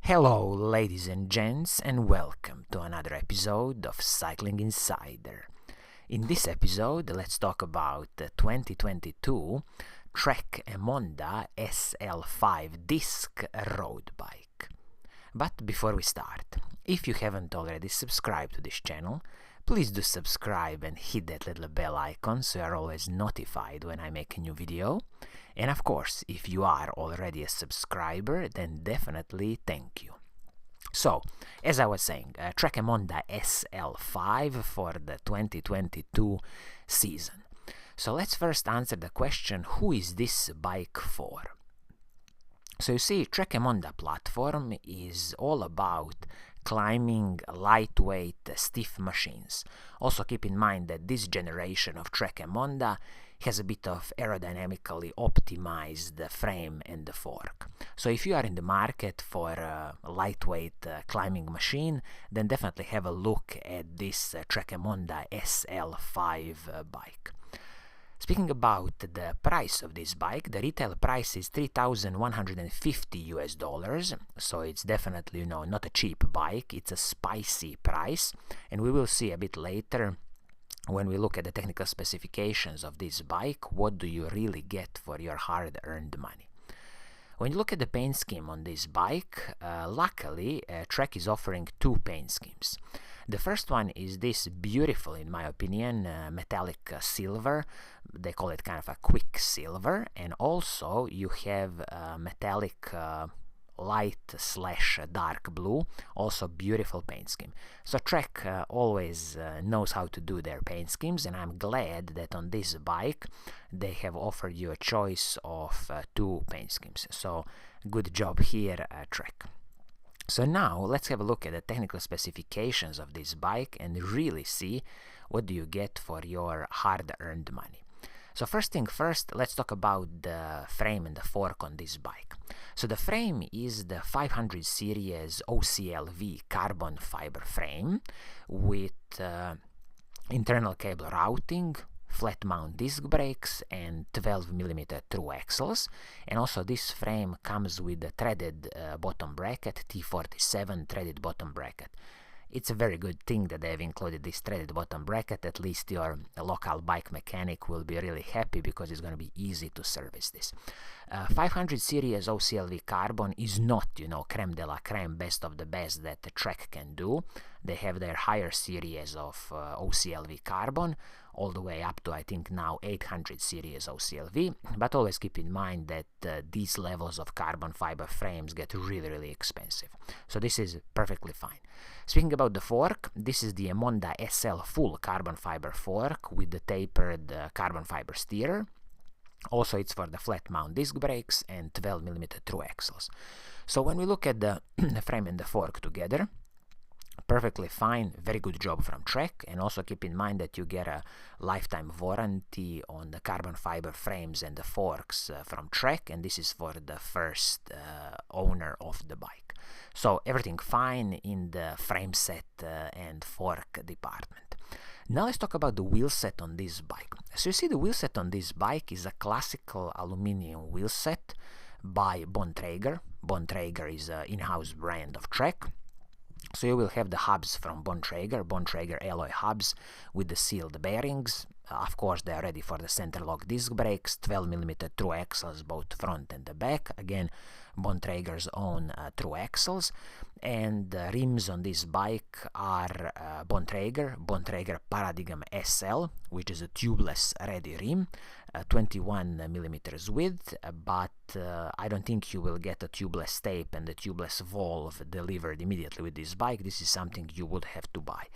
Hello, ladies and gents, and welcome to another episode of Cycling Insider. In this episode, let's talk about the 2022 TREK EMONDA SL5 DISC road bike. But before we start, if you haven't already subscribed to this channel, please do subscribe and hit that little bell icon so you are always notified when I make a new video. And of course, if you are already a subscriber, then definitely thank you. So, as I was saying, TREK EMONDA SL5 for the 2022 season. So let's first answer the question, who is this bike for? So you see, TREK EMONDA platform is all about climbing lightweight, stiff machines. Also keep in mind that this generation of TREK EMONDA has a bit of aerodynamically optimized frame and the fork. So if you are in the market for a lightweight climbing machine, then definitely have a look at this TREK EMONDA SL5 bike. Speaking about the price of this bike, the retail price is $3,150, so it's definitely, not a cheap bike. It's a spicy price, and we will see a bit later when we look at the technical specifications of this bike, what do you really get for your hard-earned money. When you look at the paint scheme on this bike, luckily TREK is offering two paint schemes. The first one is this beautiful, in my opinion, metallic silver. They call it kind of a quick silver, and also you have metallic light/dark blue, also beautiful paint scheme. So TREK always knows how to do their paint schemes, and I'm glad that on this bike they have offered you a choice of two paint schemes. So good job here, TREK. So now let's have a look at the technical specifications of this bike and really see what do you get for your hard-earned money. So first thing first, let's talk about the frame and the fork on this bike. So the frame is the 500 series OCLV carbon fiber frame with internal cable routing, flat mount disc brakes, and 12mm through axles. And also this frame comes with a threaded bottom bracket, T47 threaded bottom bracket. It's a very good thing that they have included this threaded bottom bracket. At least your local bike mechanic will be really happy because it's going to be easy to service this. 500 series OCLV carbon is not, creme de la creme, best of the best that the TREK can do. They have their higher series of OCLV carbon, all the way up to, I think, now 800 series OCLV, but always keep in mind that these levels of carbon fiber frames get really, really expensive. So this is perfectly fine. Speaking about the fork, this is the EMONDA SL full carbon fiber fork with the tapered carbon fiber steerer. Also, it's for the flat mount disc brakes and 12mm through axles. So when we look at the frame and the fork together, perfectly fine, very good job from TREK, and also keep in mind that you get a lifetime warranty on the carbon fiber frames and the forks from TREK, and this is for the first owner of the bike. So everything fine in the frame set and fork department. Now let's talk about the wheel set on this bike. So you see, the wheel set on this bike is a classical aluminum wheel set by Bontrager. Bontrager is an in-house brand of TREK. So you will have the hubs from Bontrager alloy hubs with the sealed bearings. Of course, they are ready for the center lock disc brakes, 12mm through axles, both front and the back. Again, Bontrager's own through axles. And the rims on this bike are Bontrager Paradigm SL, which is a tubeless ready rim, 21mm width, but I don't think you will get a tubeless tape and the tubeless valve delivered immediately with this bike. This is something you would have to buy.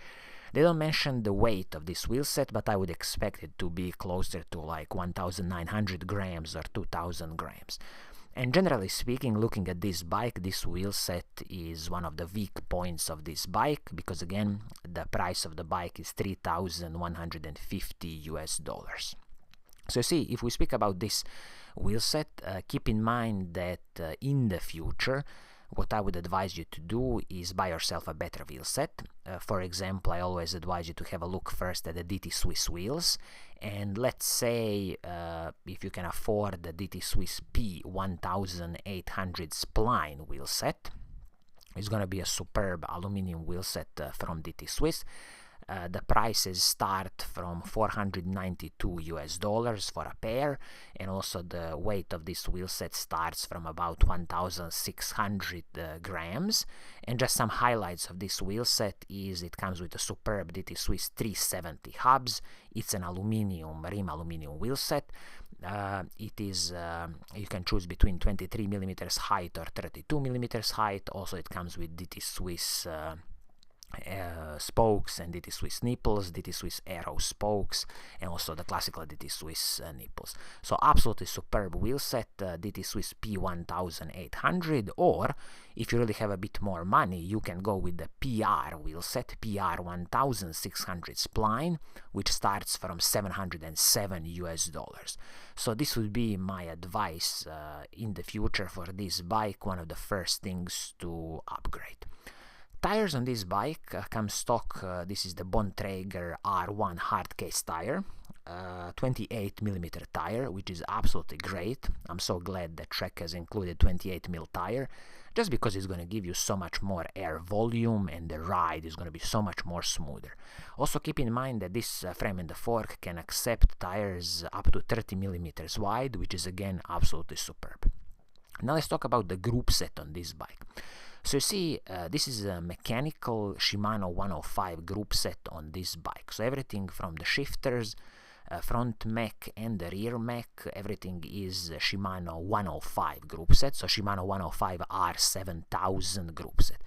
They don't mention the weight of this wheel set, but I would expect it to be closer to like 1,900 grams or 2,000 grams. And generally speaking, looking at this bike, this wheel set is one of the weak points of this bike, because again, the price of the bike is $3,150. So see, if we speak about this wheel set, keep in mind that in the future, what I would advise you to do is buy yourself a better wheel set. For example, I always advise you to have a look first at the DT Swiss wheels, and let's say if you can afford the DT Swiss P1800 spline wheel set, It's going to be a superb aluminum wheel set from DT Swiss. The prices start from $492 for a pair, and also the weight of this wheel set starts from about 1,600 grams. And just some highlights of this wheel set is it comes with a superb DT Swiss 370 hubs. It's an aluminum, rim aluminum wheel set. It is you can choose between 23 millimeters height or 32 millimeters height. Also, it comes with DT Swiss spokes and DT Swiss nipples, DT Swiss arrow spokes, and also the classical DT Swiss nipples. So absolutely superb wheel set, DT Swiss P1800, or if you really have a bit more money, you can go with the PR wheel set, PR 1600 spline, which starts from $707. So this would be my advice in the future for this bike, one of the first things to upgrade. Tires on this bike come stock. This is the Bontrager R1 hard case tire, 28mm tire, which is absolutely great. I'm so glad that Trek has included 28mm tire, just because it's going to give you so much more air volume and the ride is going to be so much more smoother. Also keep in mind that this frame and the fork can accept tires up to 30mm wide, which is again absolutely superb. Now let's talk about the group set on this bike. So you see, this is a mechanical Shimano 105 group set on this bike. So everything from the shifters, front mech and the rear mech, everything is Shimano 105 group set. So Shimano 105 R7000 group set.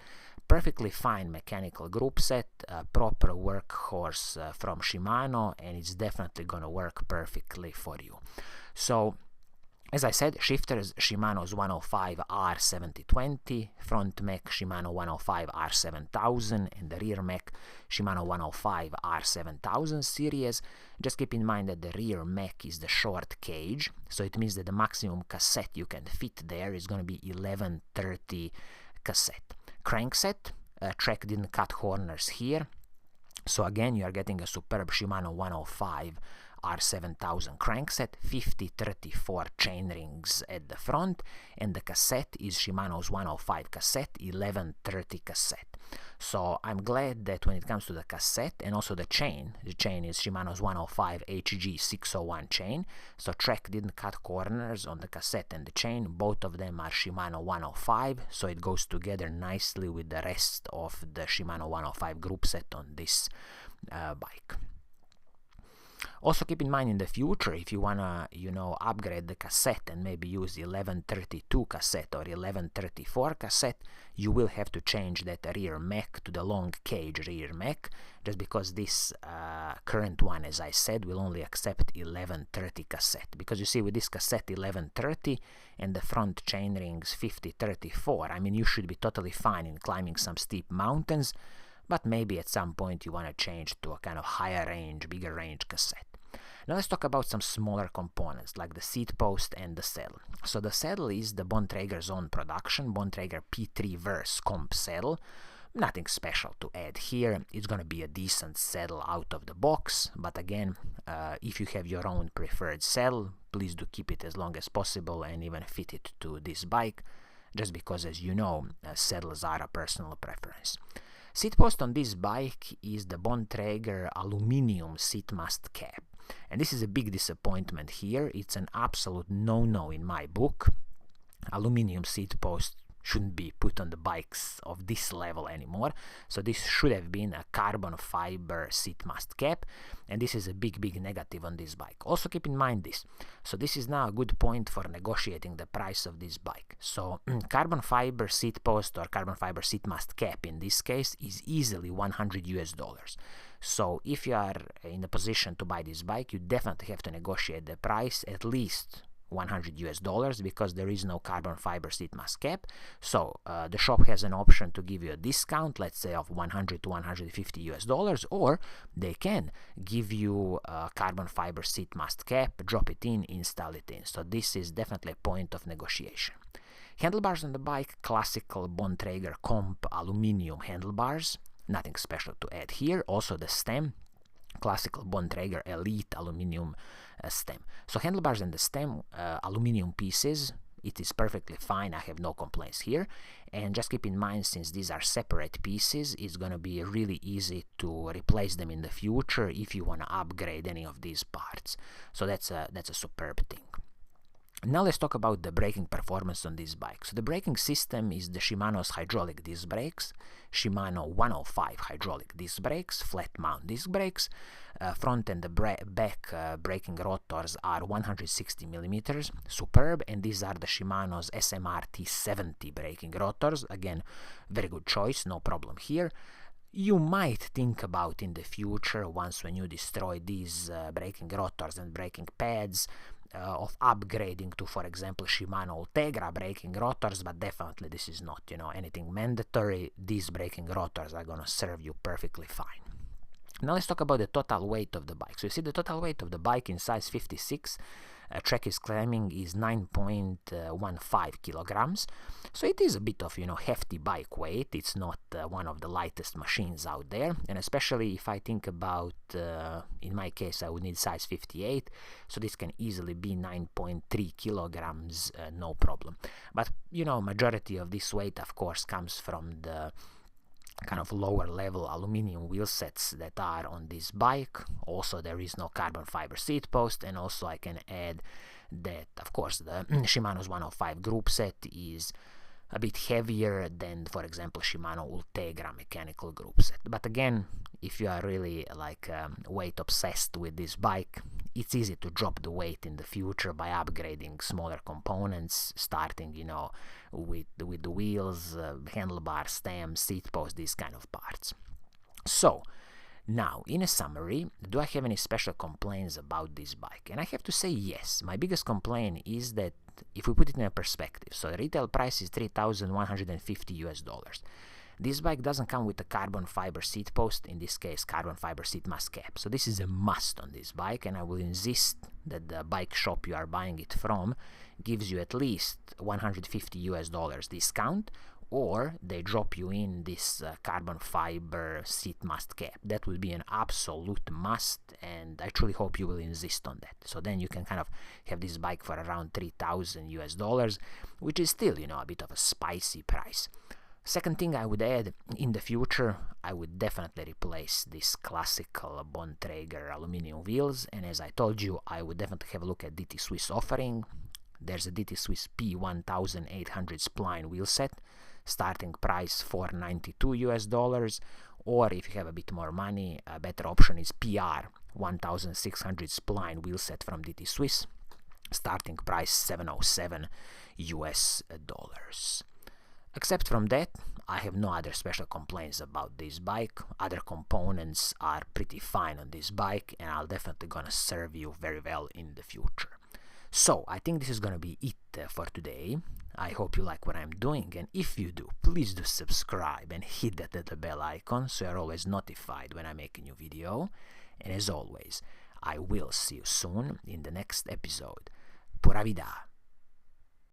Perfectly fine mechanical group set, proper workhorse from Shimano, and it's definitely gonna work perfectly for you. So as I said, shifters Shimano's 105 R7020, front mech Shimano 105 R7000, and the rear mech Shimano 105 R7000 series. Just keep in mind that the rear mech is the short cage, so it means that the maximum cassette you can fit there is going to be 1130 cassette. Crankset, Trek didn't cut corners here, so again you are getting a superb Shimano 105 R7000 crankset, 50-34 chain rings at the front, and the cassette is Shimano's 105 cassette, 1130 cassette. So I'm glad that when it comes to the cassette and also the chain is Shimano's 105 HG 601 chain, so Trek didn't cut corners on the cassette and the chain. Both of them are Shimano 105, so it goes together nicely with the rest of the Shimano 105 group set on this bike. Also keep in mind in the future, if you wanna, upgrade the cassette and maybe use 1132 cassette or 1134 cassette, you will have to change that rear mech to the long cage rear mech, just because this current one, as I said, will only accept 1130 cassette. Because you see, with this cassette 1130 and the front chain rings 50-34, I mean, you should be totally fine in climbing some steep mountains, but maybe at some point you want to change to a kind of higher range, bigger range cassette. Now let's talk about some smaller components like the seat post and the saddle. So the saddle is the Bontrager's own production, Bontrager P3 Verse Comp saddle. Nothing special to add here. It's going to be a decent saddle out of the box, but again, if you have your own preferred saddle, please do keep it as long as possible and even fit it to this bike, just because, as you know, saddles are a personal preference. Seat post on this bike is the Bontrager aluminum seat mast cap, and this is a big disappointment here. It's an absolute no-no in my book. Aluminum seat post shouldn't be put on the bikes of this level anymore, so this should have been a carbon fiber seat mast cap, and this is a big negative on this bike. Also keep in mind this, so this is now a good point for negotiating the price of this bike. So carbon fiber seat post or carbon fiber seat mast cap in this case is easily $100. So if you are in the position to buy this bike, you definitely have to negotiate the price at least $100, because there is no carbon fiber seat mast cap. So the shop has an option to give you a discount, let's say of $100 to $150, or they can give you a carbon fiber seat mast cap, drop it in, install it in. So this is definitely a point of negotiation. Handlebars on the bike, classical Bontrager Comp aluminum handlebars, nothing special to add here. Also the stem, classical Bontrager Elite aluminum stem. So handlebars and the stem, aluminum pieces, it is perfectly fine. I have no complaints here. And just keep in mind, since these are separate pieces, it's going to be really easy to replace them in the future if you want to upgrade any of these parts. So that's a superb thing. Now let's talk about the braking performance on this bike. So the braking system is the Shimano's hydraulic disc brakes, Shimano 105 hydraulic disc brakes, flat mount disc brakes. Front and the back braking rotors are 160 millimeters, superb, and these are the Shimano's SMR T70 braking rotors. Again, very good choice, no problem here. You might think about in the future, once when you destroy these braking rotors and braking pads, of upgrading to, for example, Shimano Ultegra braking rotors, but definitely this is not, anything mandatory. These braking rotors are going to serve you perfectly fine. Now let's talk about the total weight of the bike. So you see the total weight of the bike in size 56, TREK is claiming is 9.15 kilograms. So it is a bit of, hefty bike weight. It's not one of the lightest machines out there. And especially if I think about, in my case, I would need size 58. So this can easily be 9.3 kilograms, no problem. But, majority of this weight, of course, comes from the kind of lower level aluminum wheel sets that are on this bike. Also, there is no carbon fiber seat post, and also I can add that, of course, the Shimano's 105 Groupset is a bit heavier than, for example, Shimano Ultegra mechanical Groupset. But again, if you are really like weight obsessed with this bike, it's easy to drop the weight in the future by upgrading smaller components, starting, with the wheels, handlebar, stem, seat post, these kind of parts. So, now, in a summary, do I have any special complaints about this bike? And I have to say yes. My biggest complaint is that if we put it in a perspective, so the retail price is $3,150. This bike doesn't come with a carbon fiber seat post, in this case carbon fiber seat mast cap. So this is a must on this bike, and I will insist that the bike shop you are buying it from gives you at least $150 discount, or they drop you in this carbon fiber seat mast cap. That would be an absolute must, and I truly hope you will insist on that. So then you can kind of have this bike for around $3,000, which is still, a bit of a spicy price. Second thing I would add, in the future, I would definitely replace this classical Bontrager aluminum wheels, and as I told you, I would definitely have a look at DT Swiss offering. There's a DT Swiss P1800 spline wheel set, starting price $492, or if you have a bit more money, a better option is PR 1600 spline wheel set from DT Swiss, starting price $707. Except from that, I have no other special complaints about this bike. Other components are pretty fine on this bike, and I'll definitely gonna serve you very well in the future. So, I think this is gonna be it for today. I hope you like what I'm doing, and if you do, please do subscribe and hit that little bell icon so you're always notified when I make a new video. And as always, I will see you soon in the next episode. Pura Vida.